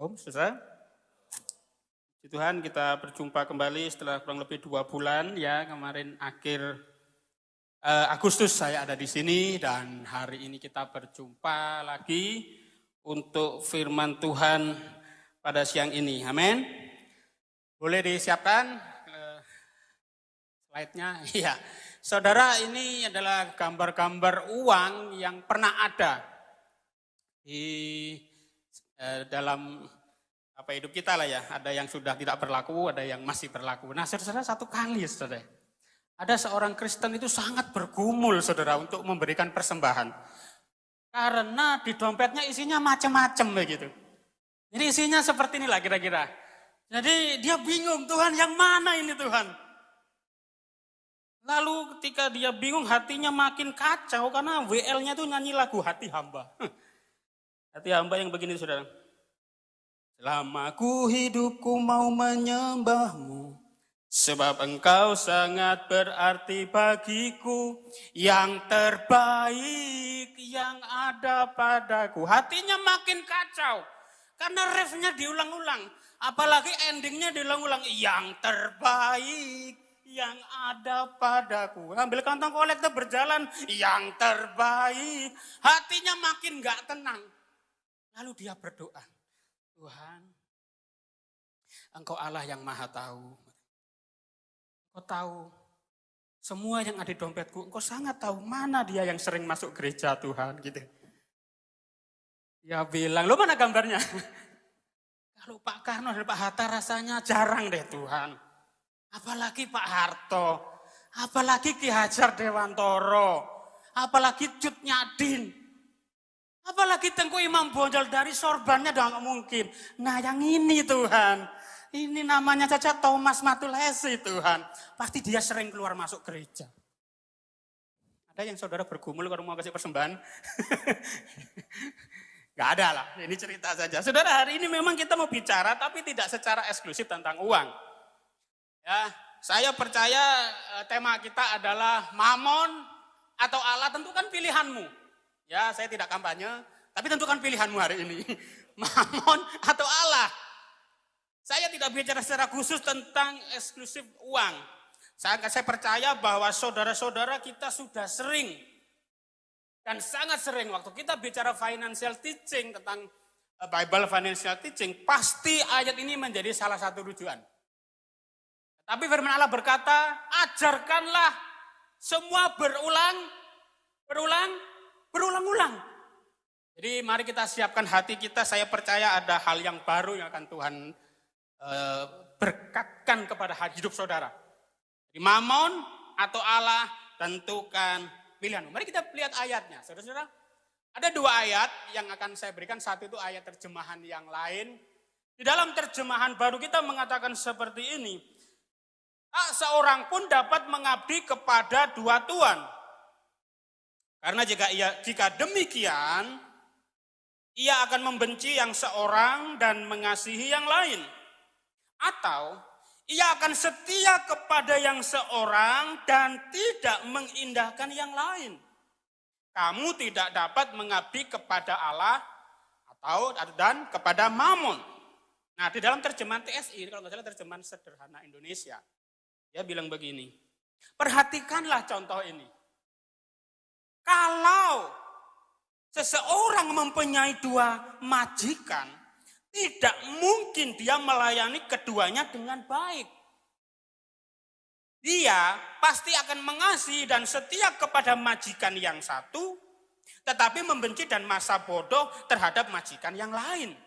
Om, saudara. Puji Tuhan, kita berjumpa kembali setelah kurang lebih 2 bulan ya. Kemarin akhir Agustus saya ada di sini dan hari ini kita berjumpa lagi untuk firman Tuhan pada siang ini. Amin. Boleh disiapkan slide-nya? Iya. Saudara, ini adalah gambar-gambar uang yang pernah ada di dalam hidup kita lah ya. Ada yang sudah tidak berlaku, ada yang masih berlaku. Nah, saudara, satu kali saudara, ada seorang Kristen itu sangat bergumul saudara untuk memberikan persembahan. Karena di dompetnya isinya macam-macam begitu. Jadi isinya seperti inilah kira-kira. Jadi dia bingung, Tuhan yang mana ini Tuhan? Lalu ketika dia bingung, hatinya makin kacau karena WL-nya itu nyanyi lagu Hati Hamba. Hati hamba yang begini saudara. Selama ku hidupku mau menyembahmu, sebab engkau sangat berarti bagiku, yang terbaik yang ada padaku. Hatinya makin kacau, karena refnya diulang-ulang. Apalagi endingnya diulang-ulang, yang terbaik yang ada padaku. Ambil kantong kolektor berjalan, yang terbaik. Hatinya makin gak tenang. Lalu dia berdoa, Tuhan, Engkau Allah yang maha tahu. Engkau tahu semua yang ada di dompetku. Engkau sangat tahu mana dia yang sering masuk gereja Tuhan. Gitu. Ya bilang, lo mana gambarnya? Kalau Pak Karno dan Pak Hatta rasanya jarang deh Tuhan. Apalagi Pak Harto, apalagi Ki Hajar Dewantoro, apalagi Cut Nyadin. Apalagi Tengku Imam Bonjol dari sorbannya udah gak mungkin. Nah yang ini Tuhan, ini namanya caca Thomas Matulesi Tuhan. Pasti dia sering keluar masuk gereja. Ada yang saudara bergumul kalau mau kasih persembahan? Gak ada lah, ini cerita saja. Saudara, hari ini memang kita mau bicara tapi tidak secara eksklusif tentang uang. Ya, saya percaya tema kita adalah Mamon atau Allah, tentukan pilihanmu. Ya, saya tidak kampanye, tapi tentukan pilihanmu hari ini. Mamon atau Allah. Saya tidak bicara secara khusus tentang eksklusif uang. Saya percaya bahwa saudara-saudara kita sudah sering dan sangat sering waktu kita bicara financial teaching tentang Bible financial teaching, pasti ayat ini menjadi salah satu rujukan. Tapi firman Allah berkata, ajarkanlah semua berulang-ulang. Jadi mari kita siapkan hati kita, saya percaya ada hal yang baru yang akan Tuhan berkatkan kepada hidup saudara. Jadi Mamon atau Allah, tentukan pilihanmu. Mari kita lihat ayatnya, saudara-saudara. Ada 2 ayat yang akan saya berikan, satu itu ayat terjemahan yang lain. Di dalam terjemahan baru kita mengatakan seperti ini, tak seorang pun dapat mengabdi kepada 2 tuan. Karena jika demikian, ia akan membenci yang seorang dan mengasihi yang lain. Atau ia akan setia kepada yang seorang dan tidak mengindahkan yang lain. Kamu tidak dapat mengabdi kepada Allah dan kepada Mamon. Nah, di dalam terjemahan TSI, kalau nggak salah terjemahan sederhana Indonesia, dia bilang begini, perhatikanlah contoh ini. Kalau seseorang mempunyai 2 majikan, tidak mungkin dia melayani keduanya dengan baik. Dia pasti akan mengasihi dan setia kepada majikan yang satu, tetapi membenci dan masa bodoh terhadap majikan yang lain.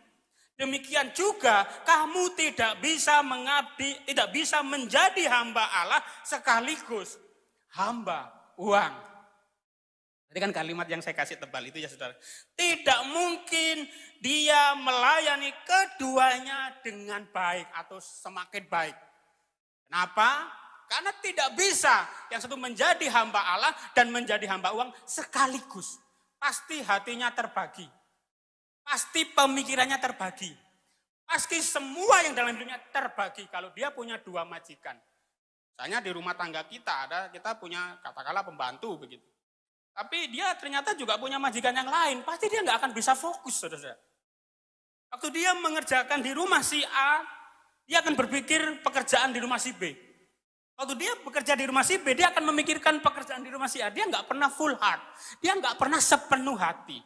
Demikian juga kamu tidak bisa mengabdi, tidak bisa menjadi hamba Allah sekaligus hamba uang. Tadi kan kalimat yang saya kasih tebal itu ya saudara. Tidak mungkin dia melayani keduanya dengan baik atau semakin baik. Kenapa? Karena tidak bisa yang satu menjadi hamba Allah dan menjadi hamba uang sekaligus. Pasti hatinya terbagi. Pasti pemikirannya terbagi. Pasti semua yang dalam hidupnya terbagi kalau dia punya 2 majikan. Misalnya di rumah tangga kita punya katakanlah pembantu begitu. Tapi dia ternyata juga punya majikan yang lain, pasti dia nggak akan bisa fokus, saudara. Waktu dia mengerjakan di rumah si A, dia akan berpikir pekerjaan di rumah si B. Waktu dia bekerja di rumah si B, dia akan memikirkan pekerjaan di rumah si A. Dia nggak pernah full heart, dia nggak pernah sepenuh hati.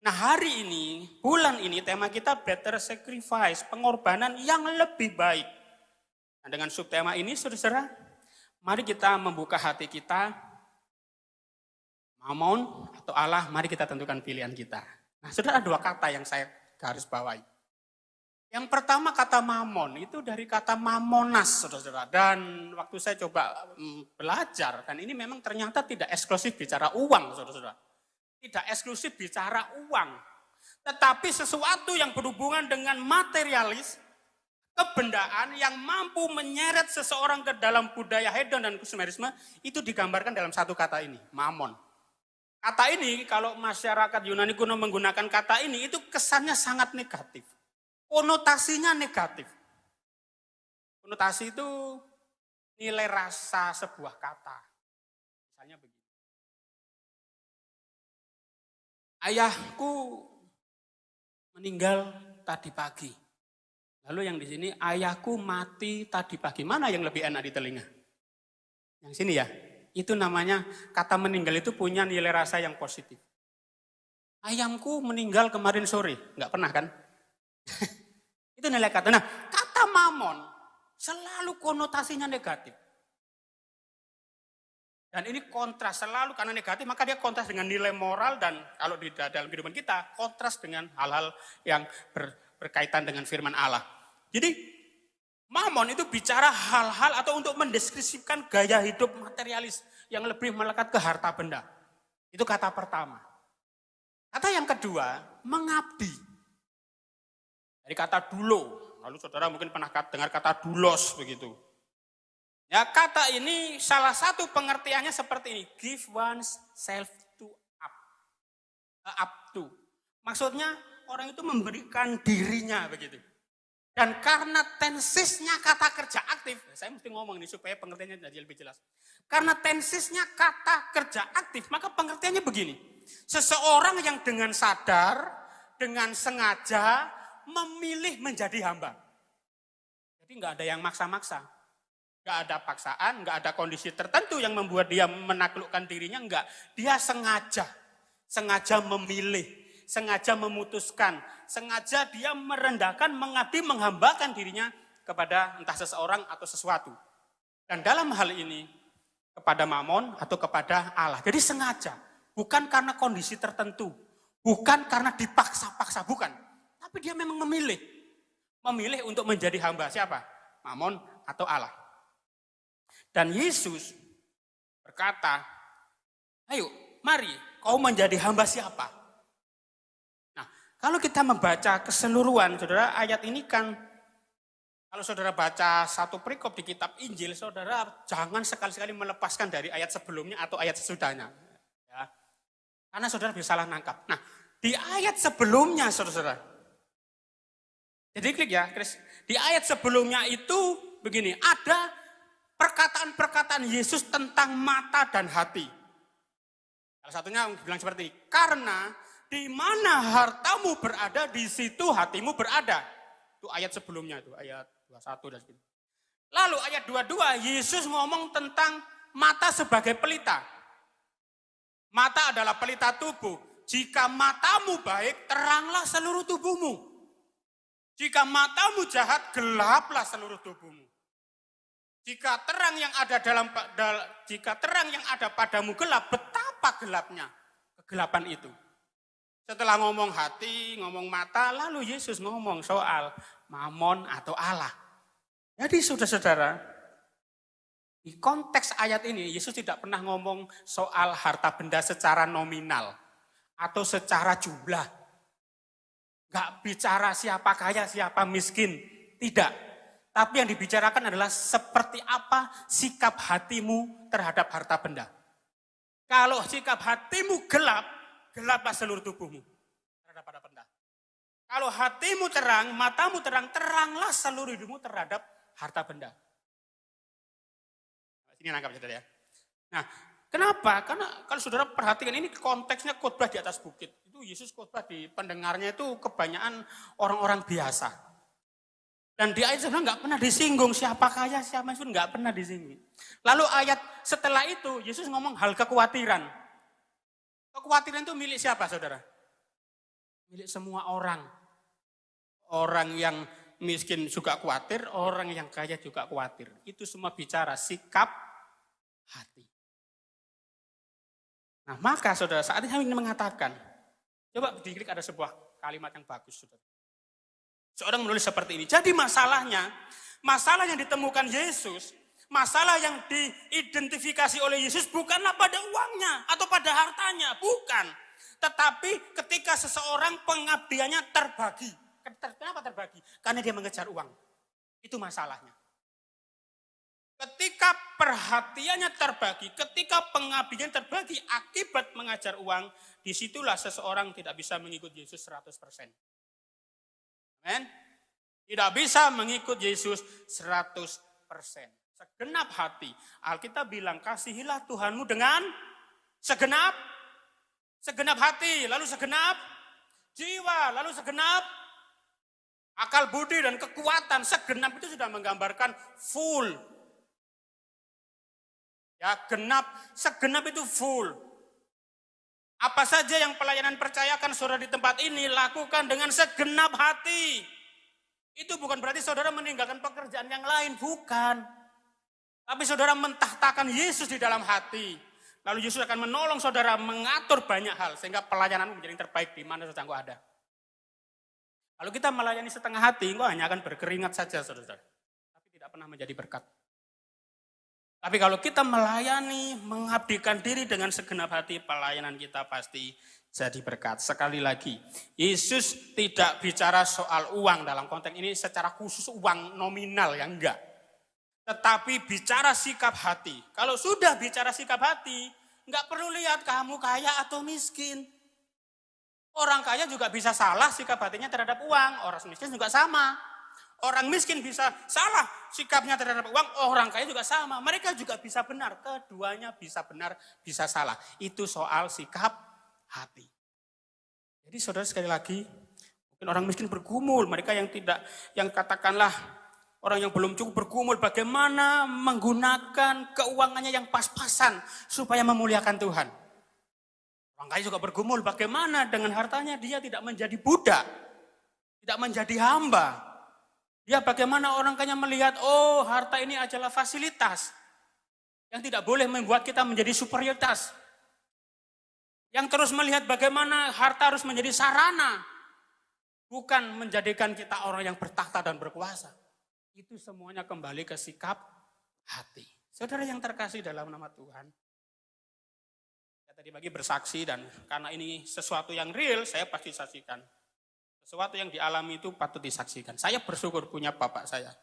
Nah hari ini, bulan ini tema kita better sacrifice, pengorbanan yang lebih baik. Nah dengan subtema ini saudara, mari kita membuka hati kita, Mamon atau Allah, mari kita tentukan pilihan kita. Nah saudara, ada dua kata yang saya garis bawahi. Yang pertama kata mamon, itu dari kata mamonas, saudara-saudara. Dan waktu saya coba belajar, dan ini memang ternyata tidak eksklusif bicara uang, saudara-saudara. Tidak eksklusif bicara uang. Tetapi sesuatu yang berhubungan dengan materialis, kebendaan yang mampu menyeret seseorang ke dalam budaya hedon dan konsumerisme, itu digambarkan dalam satu kata ini, mamon. Kata ini, kalau masyarakat Yunani kuno menggunakan kata ini, itu kesannya sangat negatif. Konotasinya negatif. Konotasi itu nilai rasa sebuah kata. Misalnya begini. Ayahku meninggal tadi pagi. Lalu yang di sini, ayahku mati tadi pagi. Mana yang lebih enak di telinga? Yang sini ya. Itu namanya kata meninggal itu punya nilai rasa yang positif. Ayamku meninggal kemarin sore. Enggak pernah kan? Itu nilai kata. Nah, kata mamon selalu konotasinya negatif. Dan ini kontras selalu karena negatif, maka dia kontras dengan nilai moral dan kalau di dalam kehidupan kita, kontras dengan hal-hal yang berkaitan dengan firman Allah. Jadi, mamon itu bicara hal-hal atau untuk mendeskripsikan gaya hidup materialis yang lebih melekat ke harta benda. Itu kata pertama. Kata yang kedua, mengabdi. Dari kata dulo, lalu saudara mungkin pernah dengar kata dulos begitu. Ya kata ini salah satu pengertiannya seperti ini, give oneself to up to. Maksudnya orang itu memberikan dirinya begitu. Dan karena tensisnya kata kerja aktif, saya mesti ngomong ini supaya pengertiannya jadi lebih jelas. Karena tensisnya kata kerja aktif, maka pengertiannya begini. Seseorang yang dengan sadar, dengan sengaja, memilih menjadi hamba. Jadi nggak ada yang maksa-maksa. Nggak ada paksaan, nggak ada kondisi tertentu yang membuat dia menaklukkan dirinya, enggak. Dia sengaja memilih, sengaja memutuskan, sengaja dia merendahkan, mengabdi, menghambakan dirinya kepada entah seseorang atau sesuatu. Dan dalam hal ini, kepada mamon atau kepada Allah. Jadi sengaja, bukan karena kondisi tertentu, bukan karena dipaksa-paksa, bukan. Tapi dia memang memilih untuk menjadi hamba siapa? Mamon atau Allah. Dan Yesus berkata, ayo mari kau menjadi hamba siapa? Nah kalau kita membaca keseluruhan saudara, ayat ini kan, kalau saudara baca satu perikop di kitab Injil, saudara jangan sekali-sekali melepaskan dari ayat sebelumnya atau ayat sesudahnya. Ya. Karena saudara bisa salah nangkap. Nah di ayat sebelumnya saudara, jadi klik ya, Chris. Di ayat sebelumnya itu begini, ada perkataan-perkataan Yesus tentang mata dan hati. Salah satunya bilang seperti ini, karena di mana hartamu berada, di situ hatimu berada. Itu ayat sebelumnya, itu ayat 21 dan sebagainya. Lalu ayat 22, Yesus ngomong tentang mata sebagai pelita. Mata adalah pelita tubuh. Jika matamu baik, teranglah seluruh tubuhmu. Jika matamu jahat, gelaplah seluruh tubuhmu. Jika terang yang ada padamu gelap, betapa gelapnya kegelapan itu. Setelah ngomong hati, ngomong mata, lalu Yesus ngomong soal mamon atau Allah. Jadi saudara-saudara, di konteks ayat ini Yesus tidak pernah ngomong soal harta benda secara nominal atau secara jumlah. Gak bicara siapa kaya, siapa miskin. Tidak. Tapi yang dibicarakan adalah seperti apa sikap hatimu terhadap harta benda. Kalau sikap hatimu gelap, gelaplah seluruh tubuhmu terhadap harta benda. Kalau hatimu terang, matamu terang, teranglah seluruh hidupmu terhadap harta benda. Ini nangkap saudara ya. Nah, Kenapa? Karena kalau saudara perhatikan ini konteksnya khotbah di atas bukit. Itu Yesus khotbah di pendengarnya itu kebanyakan orang-orang biasa. Dan di ayat sebenarnya nggak pernah disinggung siapa kaya, siapa miskin, nggak pernah disinggung. Lalu ayat setelah itu Yesus ngomong hal kekhawatiran. Kekhawatiran itu milik siapa saudara? Milik semua orang. Orang yang miskin juga khawatir, orang yang kaya juga khawatir. Itu semua bicara sikap hati. Nah maka saudara saat ini saya ingin mengatakan, coba diklik ada sebuah kalimat yang bagus saudara. Seorang menulis seperti ini. Jadi masalah yang ditemukan Yesus, masalah yang diidentifikasi oleh Yesus bukanlah pada uangnya atau pada hartanya, bukan. Tetapi ketika seseorang pengabdiannya terbagi. Kenapa terbagi? Karena dia mengejar uang. Itu masalahnya. Ketika perhatiannya terbagi, ketika pengabdian terbagi akibat mengejar uang, disitulah seseorang tidak bisa mengikut Yesus 100%. Amen. Tidak bisa mengikut Yesus 100%. Segenap hati. Alkitab bilang kasihilah Tuhanmu dengan segenap hati, lalu segenap jiwa, lalu segenap akal budi dan kekuatan. Segenap itu sudah menggambarkan full. Ya, segenap itu full. Apa saja yang pelayanan percayakan saudara di tempat ini, lakukan dengan segenap hati. Itu bukan berarti saudara meninggalkan pekerjaan yang lain, bukan. Tapi saudara mentahtakan Yesus di dalam hati. Lalu Yesus akan menolong saudara mengatur banyak hal, sehingga pelayananmu menjadi yang terbaik di mana saja engkau ada. Kalau kita melayani setengah hati, engkau hanya akan berkeringat saja saudara. Tapi tidak pernah menjadi berkat. Tapi kalau kita melayani, mengabdikan diri dengan segenap hati, pelayanan kita pasti jadi berkat. Sekali lagi, Yesus tidak bicara soal uang dalam konteks ini secara khusus uang nominal, ya enggak. Tetapi bicara sikap hati. Kalau sudah bicara sikap hati, enggak perlu lihat kamu kaya atau miskin. Orang kaya juga bisa salah sikap hatinya terhadap uang, orang miskin juga sama. Orang miskin bisa salah sikapnya terhadap uang, orang kaya juga sama. Mereka juga bisa benar, keduanya bisa benar, bisa salah. Itu soal sikap hati. Jadi saudara sekali lagi, mungkin orang miskin bergumul, mereka yang katakanlah orang yang belum cukup bergumul bagaimana menggunakan keuangannya yang pas-pasan supaya memuliakan Tuhan. Orang kaya juga bergumul bagaimana dengan hartanya dia tidak menjadi budak, tidak menjadi hamba. Ya bagaimana orang kaya melihat, oh harta ini adalah fasilitas yang tidak boleh membuat kita menjadi superioritas. Yang terus melihat bagaimana harta harus menjadi sarana, bukan menjadikan kita orang yang bertakhta dan berkuasa. Itu semuanya kembali ke sikap hati. Saudara yang terkasih dalam nama Tuhan. Saya tadi pagi bersaksi dan karena ini sesuatu yang real, saya pasti saksikan. Sesuatu yang dialami itu patut disaksikan. Saya bersyukur punya bapak saya.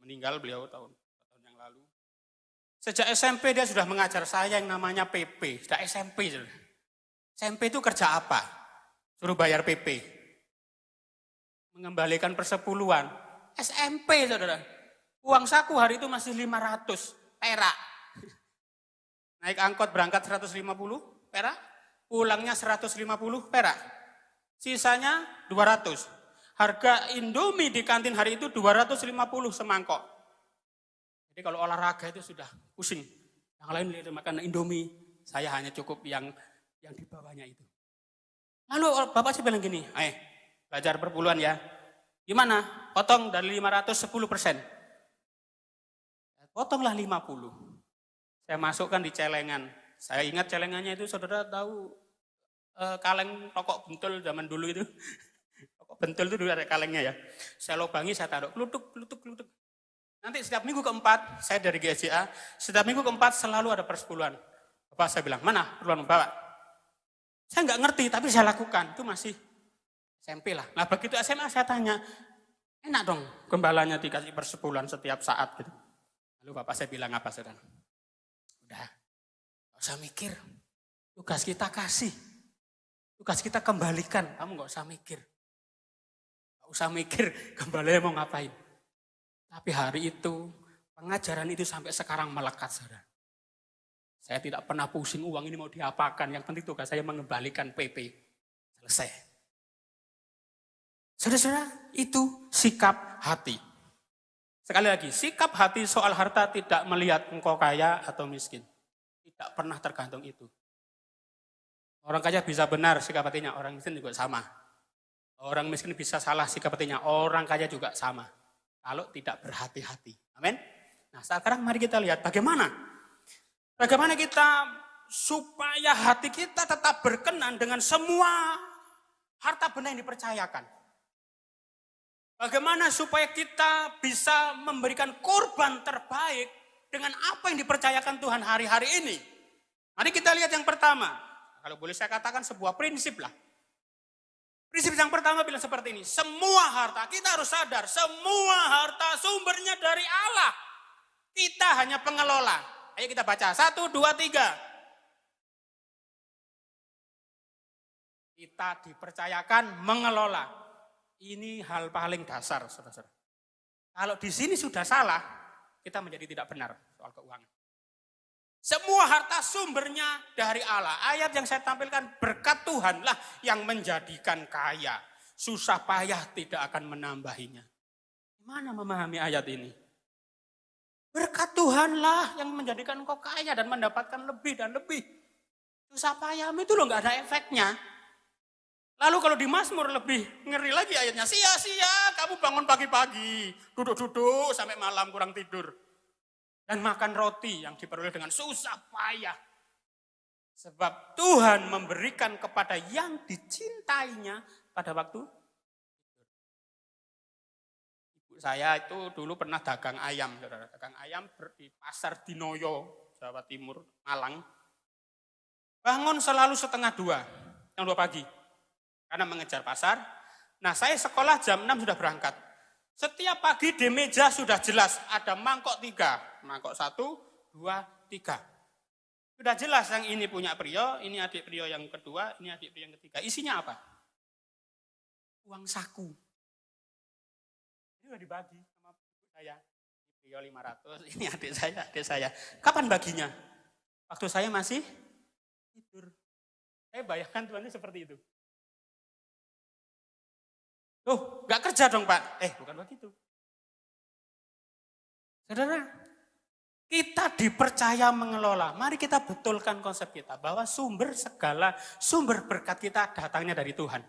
Meninggal beliau tahun yang lalu. Sejak SMP dia sudah mengajar saya yang namanya PP. Sudah SMP. SMP itu kerja apa? Suruh bayar PP. Mengembalikan persepuluhan. SMP saudara. Uang saku hari itu masih 500 perak. Naik angkot berangkat 150 perak. Pulangnya 150 perak. Sisanya 200. Harga Indomie di kantin hari itu 250 semangkok. Jadi kalau olahraga itu sudah pusing. Yang lain lihat makan Indomie, saya hanya cukup yang di bawahnya itu. Lalu bapak saya bilang gini, belajar perpuluhan ya. Gimana? Potong dari 500 10%. Potonglah 50. Saya masukkan di celengan. Saya ingat celengannya itu saudara tahu kaleng rokok bentul zaman dulu itu. Rokok bentul itu dulu ada kalengnya ya. Saya lubangi, saya taruh klutuk. Nanti setiap minggu keempat, saya dari GSJA, setiap minggu keempat selalu ada persepuluhan. Bapak saya bilang, mana perpuluhan Bapak? Saya nggak ngerti, tapi saya lakukan. Itu masih SMP lah. Nah begitu SMA saya tanya, enak dong gembalanya dikasih persepuluhan setiap saat gitu. Lalu Bapak saya bilang apa saudara? Udah, gak usah mikir. Tugas kita kasih. Tugas kita kembalikan, kamu gak usah mikir. Gak usah mikir kembalinya mau ngapain. Tapi hari itu, pengajaran itu sampai sekarang melekat saudara. Saya tidak pernah pusing uang ini mau diapakan. Yang penting tugas saya mengembalikan PP. Selesai. Saudara-saudara, itu sikap hati. Sekali lagi, sikap hati soal harta tidak melihat engkau kaya atau miskin. Tidak pernah tergantung itu. Orang kaya bisa benar sikap hatinya, orang miskin juga sama. Orang miskin bisa salah sikap hatinya, orang kaya juga sama. Kalau tidak berhati-hati. Amin. Nah sekarang mari kita lihat bagaimana kita supaya hati kita tetap berkenan dengan semua harta benda yang dipercayakan. Bagaimana supaya kita bisa memberikan korban terbaik dengan apa yang dipercayakan Tuhan hari-hari ini. Mari kita lihat yang pertama. Kalau boleh saya katakan sebuah prinsip lah. Prinsip yang pertama bilang seperti ini. Semua harta, kita harus sadar. Semua harta sumbernya dari Allah. Kita hanya pengelola. Ayo kita baca. 1, 2, 3. Kita dipercayakan mengelola. Ini hal paling dasar, saudara-saudara. Kalau di sini sudah salah, kita menjadi tidak benar soal keuangan. Semua harta sumbernya dari Allah. Ayat yang saya tampilkan, berkat Tuhanlah yang menjadikan kaya. Susah payah tidak akan menambahinya. Gimana memahami ayat ini? Berkat Tuhanlah yang menjadikan engkau kaya dan mendapatkan lebih dan lebih. Susah payahmu itu loh gak ada efeknya. Lalu kalau di Mazmur lebih ngeri lagi ayatnya. Sia-sia kamu bangun pagi-pagi. Duduk-duduk sampai malam kurang tidur. Dan makan roti yang diperoleh dengan susah payah. Sebab Tuhan memberikan kepada yang dicintainya pada waktu tidur. Ibu saya itu dulu pernah dagang ayam. Saudara. Dagang ayam di pasar Dinoyo, Jawa Timur, Malang. Bangun selalu 1:30, jam 2 pagi. Karena mengejar pasar. Nah saya sekolah jam 6 sudah berangkat. Setiap pagi di meja sudah jelas ada mangkok 3. Mangkok 1, 2, 3. Sudah jelas yang ini punya Prio, ini adik Prio yang kedua, ini adik Prio yang ketiga. Isinya apa? Uang saku. Ini sudah dibagi sama ibu saya. Prio 500, ini adik saya. Kapan baginya? Waktu saya masih tidur. Saya bayangkan Tuhannya seperti itu. Loh, gak kerja dong Pak. Bukan begitu. Saudara, kita dipercaya mengelola. Mari kita betulkan konsep kita bahwa sumber berkat kita datangnya dari Tuhan.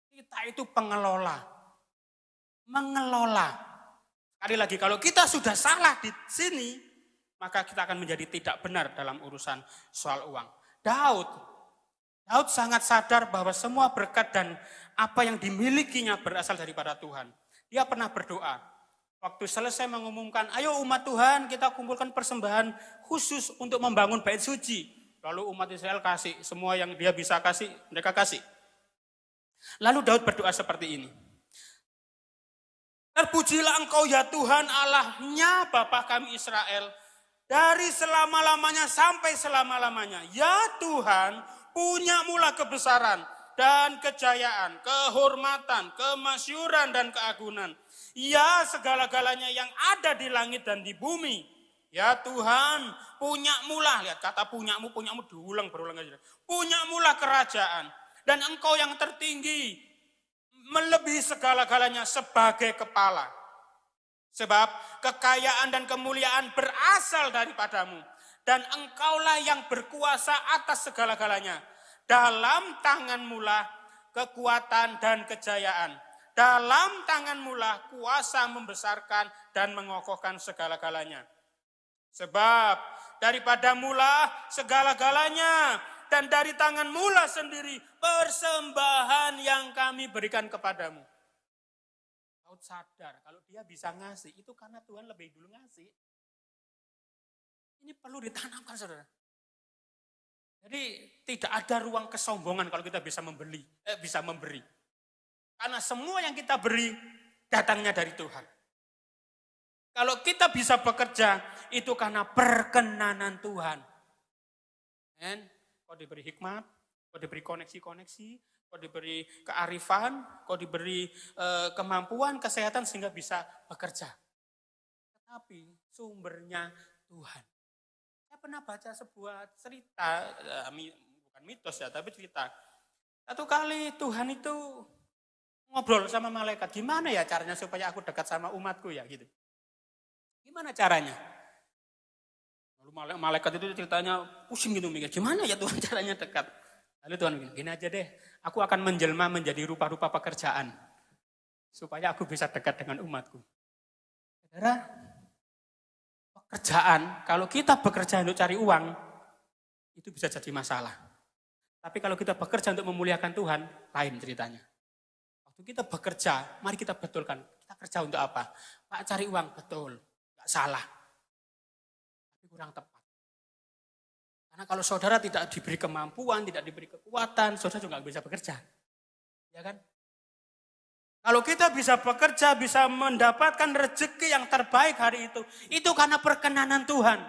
Kita itu pengelola. Mengelola. Sekali lagi, kalau kita sudah salah di sini, maka kita akan menjadi tidak benar dalam urusan soal uang. Daud sangat sadar bahwa semua berkat dan apa yang dimilikinya berasal daripada Tuhan. Dia pernah berdoa. Waktu selesai mengumumkan, ayo umat Tuhan kita kumpulkan persembahan khusus untuk membangun bait suci. Lalu umat Israel kasih, semua yang dia bisa kasih, mereka kasih. Lalu Daud berdoa seperti ini. Terpujilah engkau ya Tuhan Allahnya Bapa kami Israel. Dari selama-lamanya sampai selama-lamanya. Ya Tuhan, punyamulah kebesaran dan kejayaan, kehormatan, kemasyuran dan keagungan. Ya segala-galanya yang ada di langit dan di bumi. Ya Tuhan, punyamulah, lihat kata punyamu berulang aja. Punyamulah kerajaan dan engkau yang tertinggi melebihi segala-galanya sebagai kepala. Sebab kekayaan dan kemuliaan berasal daripadamu. Dan engkaulah yang berkuasa atas segala-galanya. Dalam tanganmulah kekuatan dan kejayaan. Dalam tanganmulah kuasa membesarkan dan mengokohkan segala-galanya. Sebab daripadamulah segala-galanya. Dan dari tanganmulah sendiri persembahan yang kami berikan kepadamu. Daud sadar kalau dia bisa ngasih itu karena Tuhan lebih dulu ngasih. Ini perlu ditanamkan saudara. Jadi tidak ada ruang kesombongan kalau kita bisa memberi. Karena semua yang kita beri datangnya dari Tuhan. Kalau kita bisa bekerja itu karena perkenanan Tuhan. Kau diberi hikmat, kau diberi koneksi-koneksi, kau diberi kearifan, kau diberi kemampuan, kesehatan sehingga bisa bekerja. Tetapi sumbernya Tuhan. Saya pernah baca sebuah cerita, bukan mitos ya, tapi cerita. Satu kali Tuhan itu ngobrol sama malaikat, gimana ya caranya supaya aku dekat sama umatku ya gitu. Gimana caranya? Lalu malaikat itu ceritanya pusing gitu mikir, gimana ya Tuhan caranya dekat? Lalu Tuhan bilang, gini aja deh, aku akan menjelma menjadi rupa-rupa pekerjaan. Supaya aku bisa dekat dengan umatku. Saudara, pekerjaan, kalau kita bekerja untuk cari uang, itu bisa jadi masalah. Tapi kalau kita bekerja untuk memuliakan Tuhan, lain ceritanya. Waktu kita bekerja, mari kita betulkan. Kita kerja untuk apa? Pak, cari uang, betul. Gak salah. Tapi kurang tepat. Karena kalau saudara tidak diberi kemampuan, tidak diberi kekuatan, saudara juga gak bisa bekerja. Ya kan? Kalau kita bisa bekerja, bisa mendapatkan rezeki yang terbaik hari itu karena perkenanan Tuhan.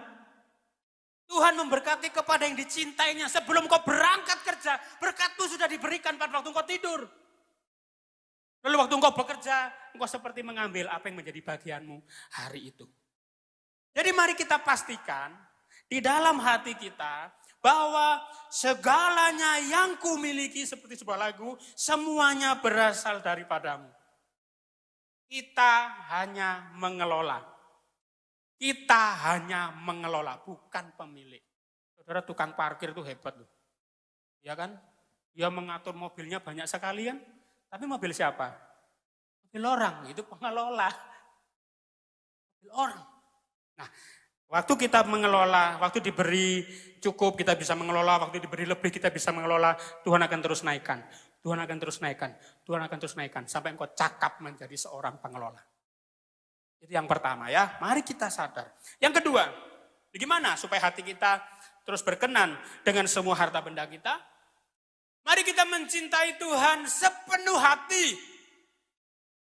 Tuhan memberkati kepada yang dicintainya. Sebelum kau berangkat kerja, berkatmu sudah diberikan pada waktu kau tidur. Lalu waktu kau bekerja, engkau seperti mengambil apa yang menjadi bagianmu hari itu. Jadi mari kita pastikan di dalam hati kita bahwa segalanya yang kumiliki seperti sebuah lagu, semuanya berasal daripadamu. Kita hanya mengelola. Kita hanya mengelola, bukan pemilik. Saudara, tukang parkir itu hebat loh. Ya kan? Dia mengatur mobilnya banyak sekali kan? Tapi mobil siapa? Mobil orang, itu pengelola. Mobil orang. Nah, waktu kita mengelola, waktu diberi cukup kita bisa mengelola, waktu diberi lebih kita bisa mengelola, Tuhan akan terus naikkan. Tuhan akan terus naikkan. Tuhan akan terus naikkan. Sampai engkau cakap menjadi seorang pengelola. Itu yang pertama ya, mari kita sadar. Yang kedua, bagaimana supaya hati kita terus berkenan dengan semua harta benda kita? Mari kita mencintai Tuhan sepenuh hati.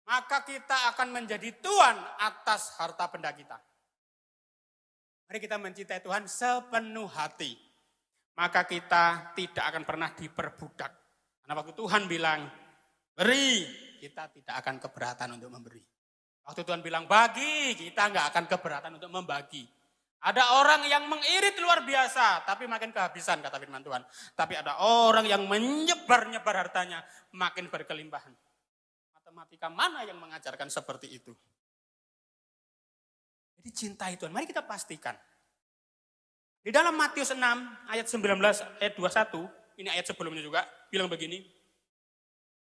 Maka kita akan menjadi tuan atas harta benda kita. Mari kita mencintai Tuhan sepenuh hati. Maka kita tidak akan pernah diperbudak. Karena waktu Tuhan bilang, beri, kita tidak akan keberatan untuk memberi. Waktu Tuhan bilang bagi, kita nggak akan keberatan untuk membagi. Ada orang yang mengirit luar biasa, tapi makin kehabisan kata firman Tuhan. Tapi ada orang yang menyebar-nyebar hartanya, makin berkelimpahan. Matematika mana yang mengajarkan seperti itu? Jadi cintai Tuhan, mari kita pastikan. Di dalam Matius 6 ayat 19 ayat 21, ini ayat sebelumnya juga, bilang begini.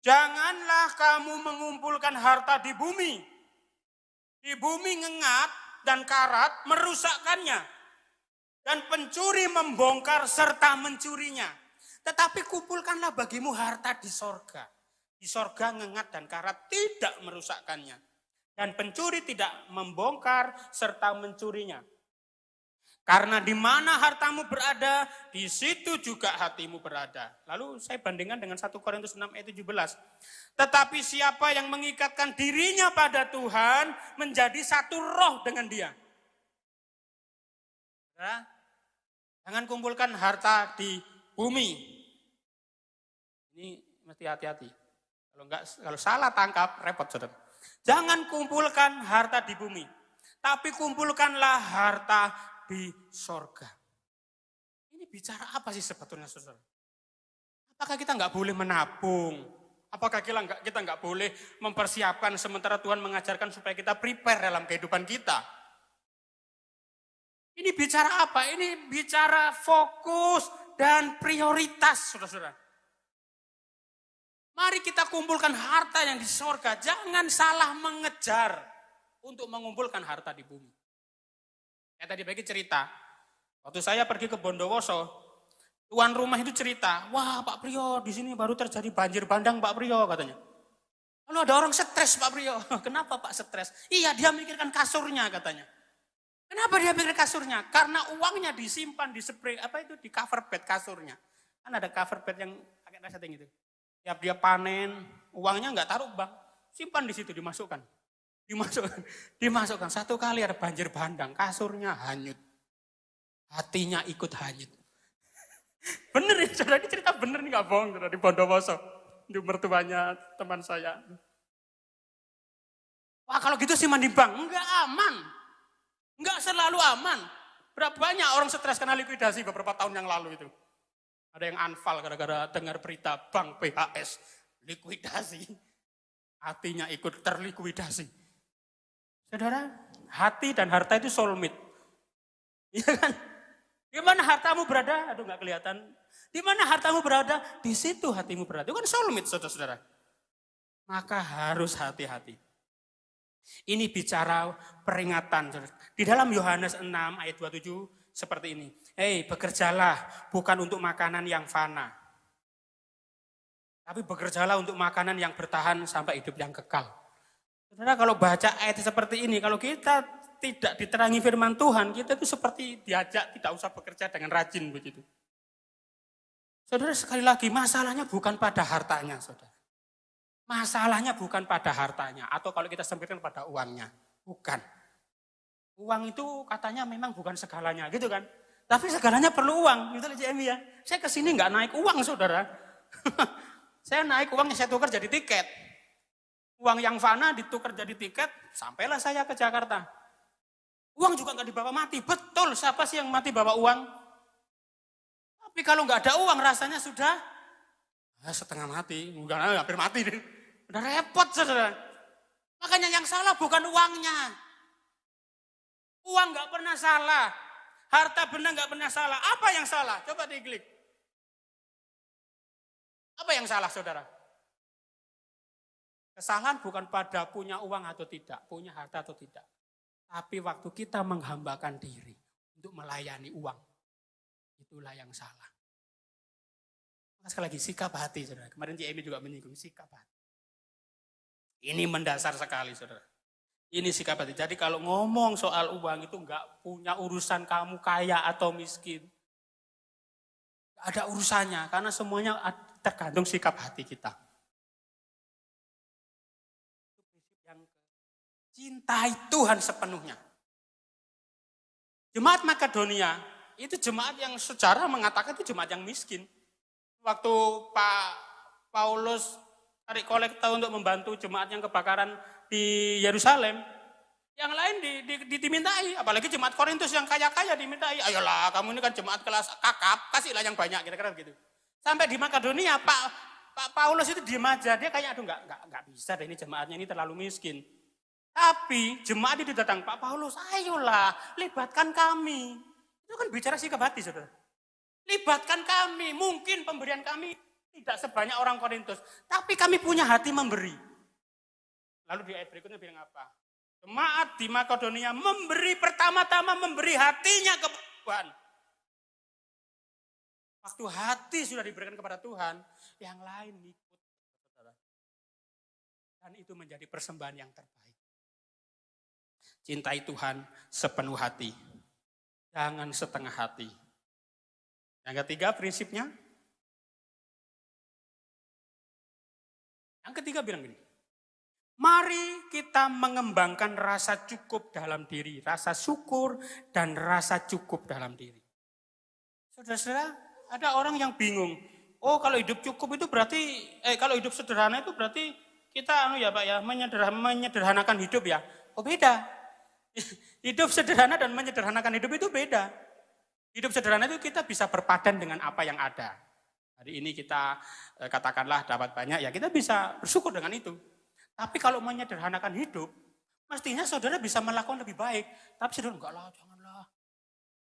Janganlah kamu mengumpulkan harta di bumi. Di bumi ngengat dan karat merusakkannya. Dan pencuri membongkar serta mencurinya. Tetapi kumpulkanlah bagimu harta di sorga. Di sorga ngengat dan karat tidak merusakkannya. Dan pencuri tidak membongkar serta mencurinya. Karena di mana hartamu berada, di situ juga hatimu berada. Lalu saya bandingkan dengan 1 Korintus 6 ayat 17. Tetapi siapa yang mengikatkan dirinya pada Tuhan, menjadi satu roh dengan dia. Nah, jangan kumpulkan harta di bumi. Ini mesti hati-hati. Kalau salah tangkap, repot saudara. Jangan kumpulkan harta di bumi. Tapi kumpulkanlah harta di sorga. Ini bicara apa sih sebetulnya saudara? Apakah kita nggak boleh menabung? Apakah kita nggak boleh mempersiapkan sementara Tuhan mengajarkan supaya kita prepare dalam kehidupan kita? Ini bicara apa? Ini bicara fokus dan prioritas saudara-saudara. Mari kita kumpulkan harta yang di sorga. Jangan salah mengejar untuk mengumpulkan harta di bumi. Saya tadi bagi cerita, waktu saya pergi ke Bondowoso, tuan rumah itu cerita, wah Pak Priyo di sini baru terjadi banjir bandang Pak Priyo katanya. Lalu ada orang stres Pak Priyo, kenapa Pak stres? Iya dia mikirkan kasurnya katanya. Kenapa dia mikir kasurnya? Karena uangnya disimpan di spray, di cover bed kasurnya. Kan ada cover bed yang pakai resetting itu. Tiap dia panen, uangnya nggak taruh bank, simpan di situ dimasukkan. Dimasukkan. Satu kali ada banjir bandang, kasurnya hanyut. Hatinya ikut hanyut. Bener ya, saudara, ini cerita bener nih, gak bohong, saudara, di Bondowoso. Di mertuanya teman saya. Wah kalau gitu sih mandi bank, enggak aman. Enggak selalu aman. Berapa banyak orang stres karena likuidasi beberapa tahun yang lalu itu. Ada yang anfal gara-gara dengar berita bank PHS likuidasi. Hatinya ikut terlikuidasi. Saudara, hati dan harta itu soulmate. Iya kan? Di mana hartamu berada? Aduh, nggak kelihatan. Di mana hartamu berada? Di situ hatimu berada. Itu kan soulmate, saudara-saudara. Maka harus hati-hati. Ini bicara peringatan. Di dalam Yohanes 6 ayat 27 seperti ini. Hei, bekerjalah bukan untuk makanan yang fana. Tapi bekerjalah untuk makanan yang bertahan sampai hidup yang kekal. Saudara, kalau baca ayat seperti ini, kalau kita tidak diterangi firman Tuhan, kita itu seperti diajak tidak usah bekerja dengan rajin begitu. Saudara, sekali lagi masalahnya bukan pada hartanya, saudara. Masalahnya bukan pada hartanya, atau kalau kita sempitkan pada uangnya. Bukan. Uang itu katanya memang bukan segalanya, gitu kan. Tapi segalanya perlu uang, gitu loh JMI ya. Saya kesini nggak naik uang, saudara. Saya naik uangnya saya tukar jadi tiket. Uang yang fana ditukar jadi tiket, sampailah saya ke Jakarta. Uang juga nggak dibawa mati, betul. Siapa sih yang mati bawa uang? Tapi kalau nggak ada uang rasanya sudah setengah mati, bukan hampir mati deh. Udah repot, saudara. Makanya yang salah bukan uangnya. Uang nggak pernah salah, harta benda nggak pernah salah. Apa yang salah? Coba diklik. Apa yang salah, saudara? Kesalahan bukan pada punya uang atau tidak, punya harta atau tidak. Tapi waktu kita menghambakan diri untuk melayani uang, itulah yang salah. Sekali lagi, sikap hati, saudara. Kemarin JMI juga menyinggung sikap hati. Ini mendasar sekali, saudara. Ini sikap hati. Jadi kalau ngomong soal uang itu enggak punya urusan kamu kaya atau miskin. Enggak ada urusannya, karena semuanya tergantung sikap hati kita. Cintai Tuhan sepenuhnya. Jemaat Makedonia itu jemaat yang secara mengatakan itu jemaat yang miskin. Waktu Pak Paulus tarik kolekta untuk membantu jemaat yang kebakaran di Yerusalem, yang lain dimintai, apalagi jemaat Korintus yang kaya-kaya dimintai. Ayolah, kamu ini kan jemaat kelas kakap, kasihlah yang banyak, kira-kira begitu. Sampai di Makedonia, Pak Paulus itu diem aja, dia kayak aduh nggak bisa deh ini jemaatnya ini terlalu miskin. Tapi jemaat itu datang, Pak Paulus, ayolah libatkan kami. Itu kan bicara sikap hati, saudara. Libatkan kami, mungkin pemberian kami tidak sebanyak orang Korintus. Tapi kami punya hati memberi. Lalu di ayat berikutnya bilang apa? Jemaat di Makedonia memberi pertama-tama memberi hatinya ke Tuhan. Waktu hati sudah diberikan kepada Tuhan, yang lain ikut. Dan itu menjadi persembahan yang terbaik. Cintai Tuhan sepenuh hati. Jangan setengah hati. Yang ketiga prinsipnya. Yang ketiga bilang gini. Mari kita mengembangkan rasa cukup dalam diri. Rasa syukur dan rasa cukup dalam diri. Saudara-saudara, ada orang yang bingung. Oh, kalau hidup cukup itu berarti, kalau hidup sederhana itu berarti kita Pak ya, menyederhanakan hidup ya. Oh, beda. Hidup sederhana dan menyederhanakan hidup itu beda. Hidup sederhana itu kita bisa berpadan dengan apa yang ada. Hari ini kita katakanlah dapat banyak, ya kita bisa bersyukur dengan itu. Tapi kalau menyederhanakan hidup, mestinya saudara bisa melakukan lebih baik. Tapi saudara enggak lah, janganlah.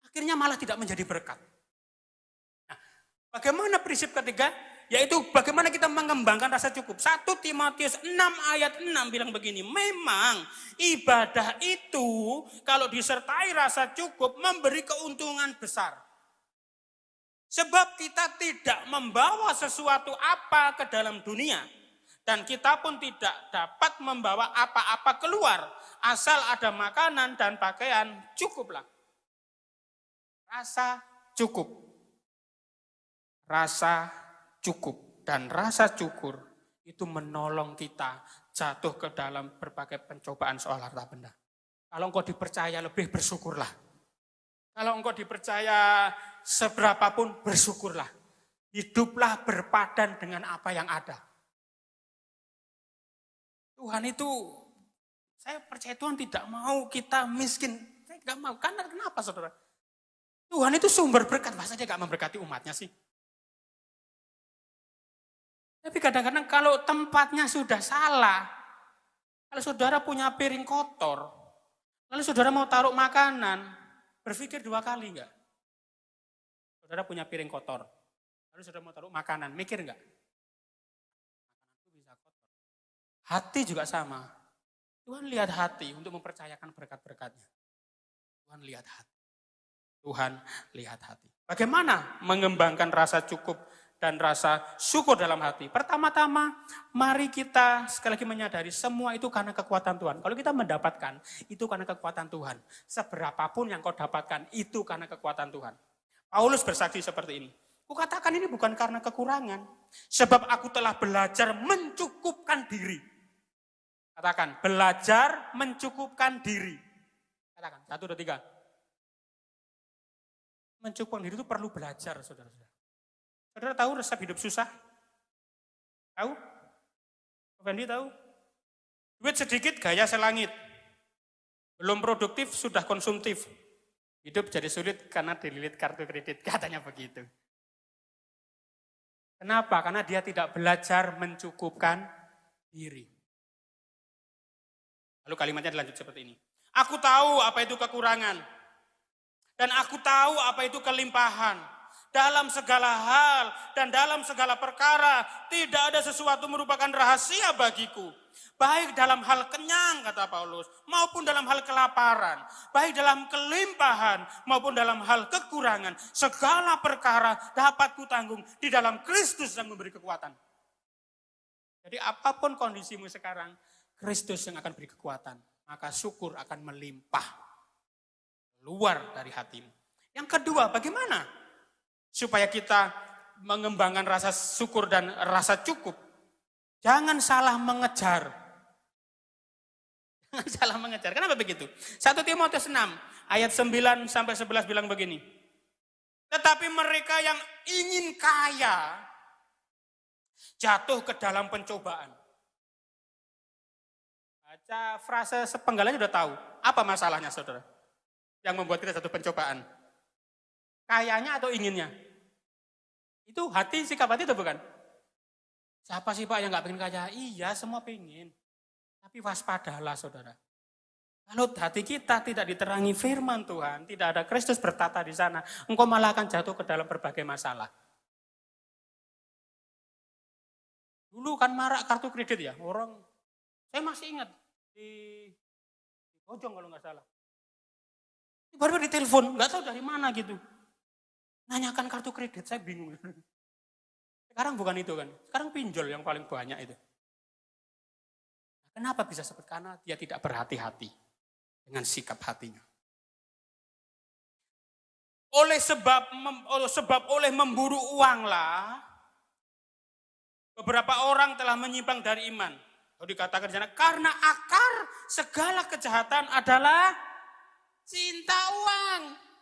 Akhirnya malah tidak menjadi berkat. Nah, bagaimana prinsip ketiga? Yaitu bagaimana kita mengembangkan rasa cukup. 1 Timotius 6 ayat 6 bilang begini. Memang ibadah itu kalau disertai rasa cukup memberi keuntungan besar. Sebab kita tidak membawa sesuatu apa ke dalam dunia. Dan kita pun tidak dapat membawa apa-apa keluar. Asal ada makanan dan pakaian cukuplah. Rasa cukup. Rasa cukup dan rasa syukur itu menolong kita jatuh ke dalam berbagai pencobaan soal harta benda. Kalau engkau dipercaya lebih, bersyukurlah. Kalau engkau dipercaya seberapapun, bersyukurlah. Hiduplah berpadan dengan apa yang ada. Tuhan itu, saya percaya Tuhan tidak mau kita miskin. Saya tidak mau. Karena kenapa, saudara? Tuhan itu sumber berkat, masa dia gak memberkati umatnya sih? Tapi kadang-kadang kalau tempatnya sudah salah, kalau saudara punya piring kotor, lalu saudara mau taruh makanan, berpikir 2 kali enggak? Saudara punya piring kotor, lalu saudara mau taruh makanan, mikir enggak? Makanan itu bisa kotor. Hati juga sama. Tuhan lihat hati untuk mempercayakan berkat-berkatnya. Tuhan lihat hati. Tuhan lihat hati. Bagaimana mengembangkan rasa cukup dan rasa syukur dalam hati? Pertama-tama, mari kita sekali lagi menyadari semua itu karena kekuatan Tuhan. Kalau kita mendapatkan, itu karena kekuatan Tuhan. Seberapapun yang kau dapatkan, itu karena kekuatan Tuhan. Paulus bersaksi seperti ini. Kukatakan ini bukan karena kekurangan, sebab aku telah belajar mencukupkan diri. Katakan, belajar mencukupkan diri. Katakan, 1, 2, 3. Mencukupkan diri itu perlu belajar, saudara-saudara. Saudara tahu resep hidup susah? Tahu? Fendi tahu? Duit sedikit, gaya selangit. Belum produktif, sudah konsumtif. Hidup jadi sulit karena dililit kartu kredit, katanya begitu. Kenapa? Karena dia tidak belajar mencukupkan diri. Lalu kalimatnya dilanjut seperti ini. Aku tahu apa itu kekurangan. Dan aku tahu apa itu kelimpahan. Dalam segala hal dan dalam segala perkara, tidak ada sesuatu merupakan rahasia bagiku. Baik dalam hal kenyang, kata Paulus, maupun dalam hal kelaparan. Baik dalam kelimpahan maupun dalam hal kekurangan. Segala perkara dapat kutanggung di dalam Kristus yang memberi kekuatan. Jadi apapun kondisimu sekarang, Kristus yang akan beri kekuatan. Maka syukur akan melimpah. Luar dari hatimu. Yang kedua, bagaimana supaya kita mengembangkan rasa syukur dan rasa cukup? Jangan salah mengejar. Jangan salah mengejar. Kenapa begitu? 1 Timotius 6 ayat 9 sampai 11 bilang begini. Tetapi mereka yang ingin kaya jatuh ke dalam pencobaan. Baca frase sepenggalanya sudah tahu. Apa masalahnya, saudara? Yang membuat kita jatuh pencobaan. Kayanya atau inginnya? Itu hati, sikap hati itu bukan? Siapa sih Pak yang gak pengen kaya? Iya, semua pengen. Tapi waspadalah saudara. Kalau hati kita tidak diterangi firman Tuhan, tidak ada Kristus bertata di sana, engkau malah akan jatuh ke dalam berbagai masalah. Dulu kan marak kartu kredit ya, orang, saya masih ingat di Bojong kalau nggak salah. Baru ditelepon, nggak tahu dari mana gitu. Nanyakan kartu kredit, saya bingung. Sekarang bukan itu kan, sekarang pinjol yang paling banyak itu. Kenapa bisa seperti? Karena dia tidak berhati-hati dengan sikap hatinya. Oleh memburu uanglah, beberapa orang telah menyimpang dari iman. Kalau dikatakan di sana, karena akar segala kejahatan adalah cinta uang,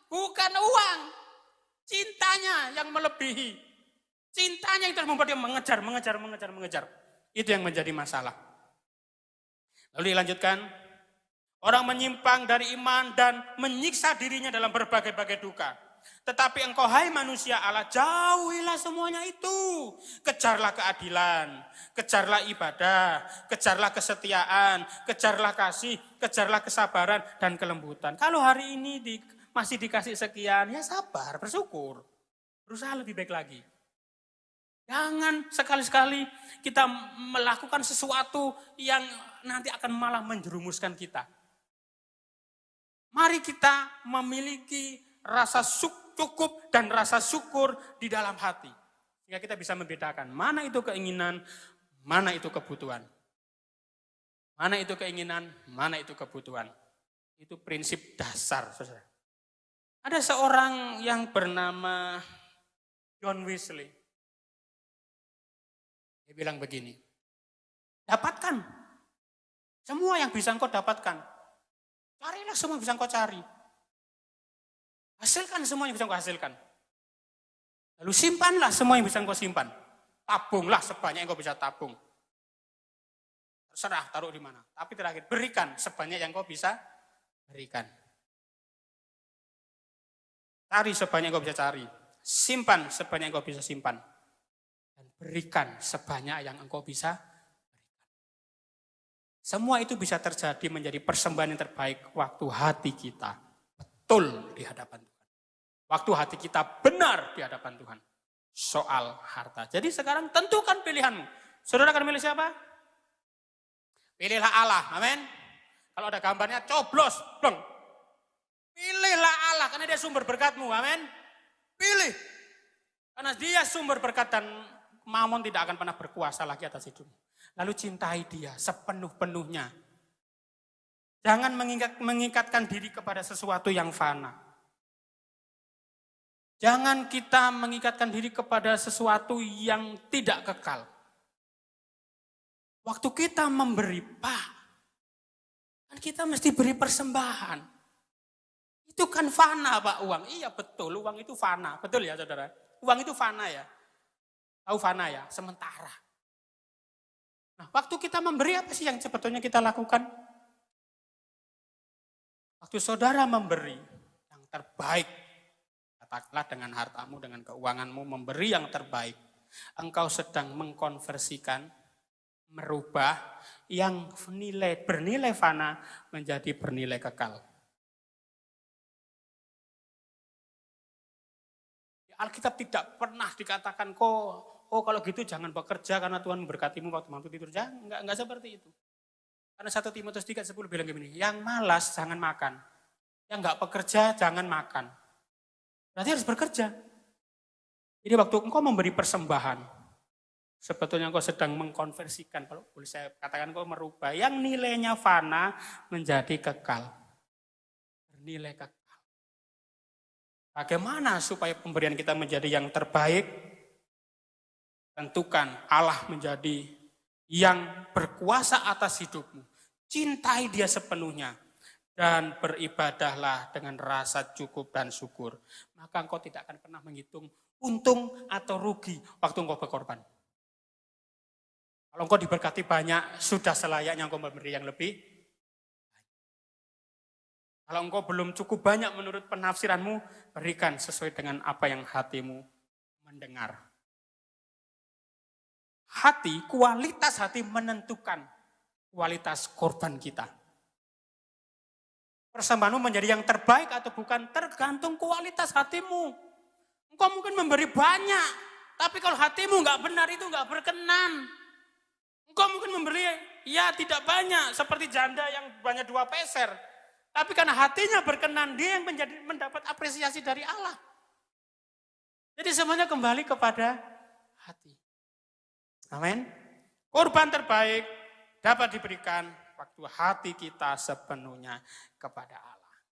bukan uang. Cintanya yang melebihi. Cintanya itu membuat dia mengejar. Itu yang menjadi masalah. Lalu dilanjutkan, orang menyimpang dari iman dan menyiksa dirinya dalam berbagai-bagai duka. Tetapi engkau hai manusia Allah, jauhilah semuanya itu. Kejarlah keadilan, kejarlah ibadah, kejarlah kesetiaan, kejarlah kasih, kejarlah kesabaran dan kelembutan. Kalau hari ini masih dikasih sekian, ya sabar, bersyukur. Berusaha lebih baik lagi. Jangan sekali-sekali kita melakukan sesuatu yang nanti akan malah menjerumuskan kita. Mari kita memiliki rasa cukup dan rasa syukur di dalam hati. Sehingga kita bisa membedakan mana itu keinginan, mana itu kebutuhan. Mana itu keinginan, mana itu kebutuhan. Itu prinsip dasar, saudara. Ada seorang yang bernama John Wesley. Dia bilang begini, dapatkan semua yang bisa engkau dapatkan. Carilah semua yang bisa engkau cari. Hasilkan semua yang bisa engkau hasilkan. Lalu simpanlah semua yang bisa engkau simpan. Tabunglah sebanyak yang engkau bisa tabung. Terserah taruh di mana. Tapi terakhir, berikan sebanyak yang engkau bisa berikan. Cari sebanyak engkau bisa cari. Simpan sebanyak engkau bisa simpan. Dan berikan sebanyak yang engkau bisa berikan. Semua itu bisa terjadi menjadi persembahan yang terbaik waktu hati kita betul di hadapan Tuhan. Waktu hati kita benar di hadapan Tuhan. Soal harta. Jadi sekarang tentukan pilihanmu. Saudara akan milih siapa? Pilihlah Allah. Amin. Kalau ada gambarnya coblos. Bleng. Pilihlah Allah karena dia sumber berkatmu. Amin. Pilih. Karena dia sumber berkat dan Mamon tidak akan pernah berkuasa lagi atas hidupmu. Lalu cintai dia sepenuh-penuhnya. Jangan mengikatkan diri kepada sesuatu yang fana. Jangan kita mengikatkan diri kepada sesuatu yang tidak kekal. Waktu kita memberi, Pak, kan kita mesti beri persembahan. Itu kan fana, Pak, uang. Iya betul, uang itu fana. Betul ya, saudara? Uang itu fana ya. Tahu fana ya, sementara. Nah, waktu kita memberi, apa sih yang sebetulnya kita lakukan? Waktu saudara memberi yang terbaik, katakanlah dengan hartamu, dengan keuanganmu, memberi yang terbaik. Engkau sedang mengkonversikan, merubah yang bernilai fana menjadi bernilai kekal. Alkitab tidak pernah dikatakan kalau gitu jangan bekerja karena Tuhan memberkatimu waktu mampu tidur. Enggak seperti itu. Karena 1 Timotius 3:10 bilang begini, yang malas jangan makan. Yang enggak bekerja jangan makan. Berarti harus bekerja. Jadi waktu engkau memberi persembahan, sebetulnya engkau sedang mengkonversikan, kalau boleh saya katakan engkau merubah yang nilainya fana menjadi kekal. Bernilai kekal. Bagaimana supaya pemberian kita menjadi yang terbaik? Tentukan Allah menjadi yang berkuasa atas hidupmu. Cintai dia sepenuhnya. Dan beribadahlah dengan rasa cukup dan syukur. Maka engkau tidak akan pernah menghitung untung atau rugi waktu engkau berkorban. Kalau engkau diberkati banyak, sudah selayaknya engkau memberi yang lebih. Kalau engkau belum cukup banyak menurut penafsiranmu, berikan sesuai dengan apa yang hatimu mendengar. Hati, kualitas hati menentukan kualitas korban kita. Persembahanmu menjadi yang terbaik atau bukan tergantung kualitas hatimu. Engkau mungkin memberi banyak, tapi kalau hatimu nggak benar itu nggak berkenan. Engkau mungkin memberi ya tidak banyak, seperti janda yang banyak 2 peser. Tapi karena hatinya berkenan, dia yang mendapat apresiasi dari Allah. Jadi semuanya kembali kepada hati. Amin. Korban terbaik dapat diberikan waktu hati kita sepenuhnya kepada Allah.